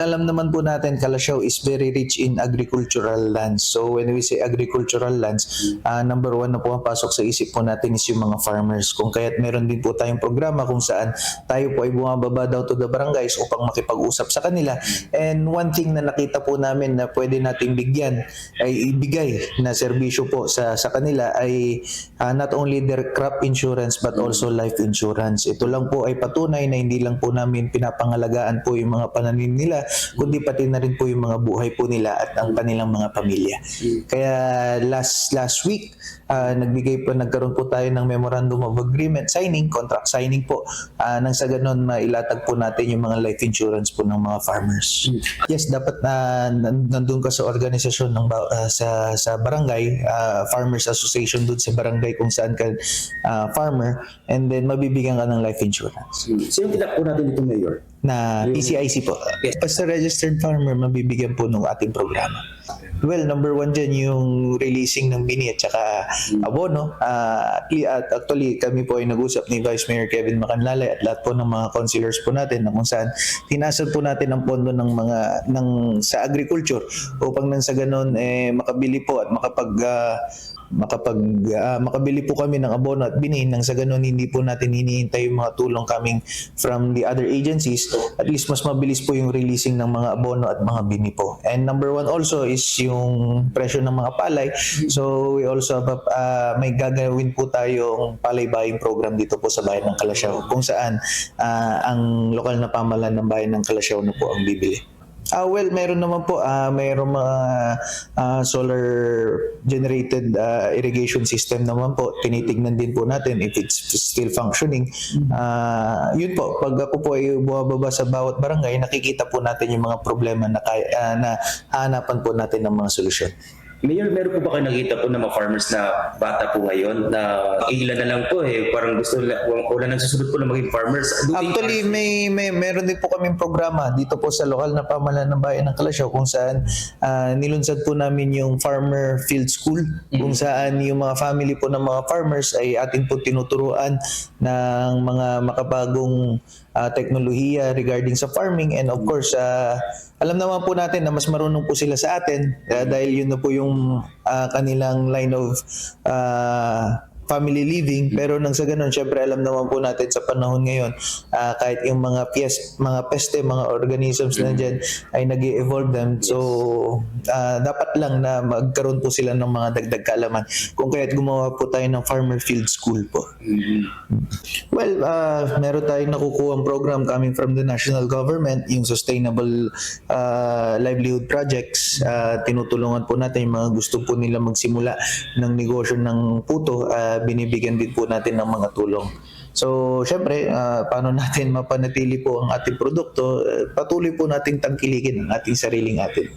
Alam naman po natin, Calasiao is very rich in agricultural lands. So when we say agricultural lands, number one na pumapasok sa isip po natin is yung mga farmers. Kung kaya't meron din po tayong programa kung saan tayo po ay bumababa daw to the barangays upang makipag-usap sa kanila. And one thing na nakita po namin na pwede nating bigyan ay ibigay na serbisyo po sa kanila ay not only their crop insurance but also life insurance. Ito lang po ay patunay na hindi lang po namin pinapangalagaan po yung mga pananim nila, kundi pati na rin po yung mga buhay po nila at ang kanilang mga pamilya. Kaya last week, nagkaroon po tayo ng memorandum of agreement signing, contract signing po, nang sa ganun mailatag po natin yung mga life insurance po ng mga farmers. Yes, dapat nandun ka sa organisasyon ng sa barangay, farmers association dun sa barangay kung saan ka farmer, and then mabibigyan ka ng life insurance. Sino tinak po natin dito, Mayor? Na PCIC po. Basta registered farmer, mabibigyan po ng ating programa. Well, number one dyan yung releasing ng bini at saka abono. Actually, kami po ay nag-usap ni Vice Mayor Kevin Macanlalay at lahat po ng mga councilors po natin na kung saan tinasad po natin ang pondo ng sa agriculture upang nang sa ganun makabili po at makabili po kami ng abono at bini nang sa ganun hindi po natin hinihintay yung mga tulong coming from the other agencies. At least mas mabilis po yung releasing ng mga abono at mga bini po. And number one also is yung presyo ng mga palay. So we also have may gagawin po tayong palay buying program dito po sa bayan ng Calasiao kung saan ang lokal na pamahalaan ng bayan ng Calasiao na po ang bibili. Well, meron naman po, mayroong mga solar generated irrigation system naman po. Tinitignan din po natin if it's still functioning. Yun po, pag ako po ay bumababa sa bawat barangay, nakikita po natin yung mga problema na hahanapan po natin ng mga solusyon. Mayor, meron po ba kayo nakita po ng mga farmers na bata po ngayon na ilan na lang po parang gusto wala nang susunod po na maging farmers? Actually, meron din po kaming programa dito po sa lokal na pamahalaan ng bayan ng Calasiao kung saan nilunsad po namin yung Farmer Field School kung saan yung mga family po ng mga farmers ay ating po tinuturuan ng mga makabagong teknolohiya regarding sa farming, and of course alam naman po natin na mas marunong po sila sa atin dahil yun na po yung kanilang line of family living. Pero nang sa ganun, syempre alam naman po natin sa panahon ngayon, kahit yung mga peste, mga organisms na dyan ay nag-evolve them. So, dapat lang na magkaroon po sila ng mga dagdag kaalaman. Kung kaya't gumawa po tayo ng Farmer Field School po. Well, meron tayong nakukuhang program coming from the national government, yung Sustainable Livelihood Projects. Tinutulungan po natin yung mga gusto po nila magsimula ng negosyo ng puto, binibigyan din po natin ng mga tulong. So, syempre, paano natin mapanatili po ang ating produkto? Patuloy po nating tangkilikin ang ating sariling atin.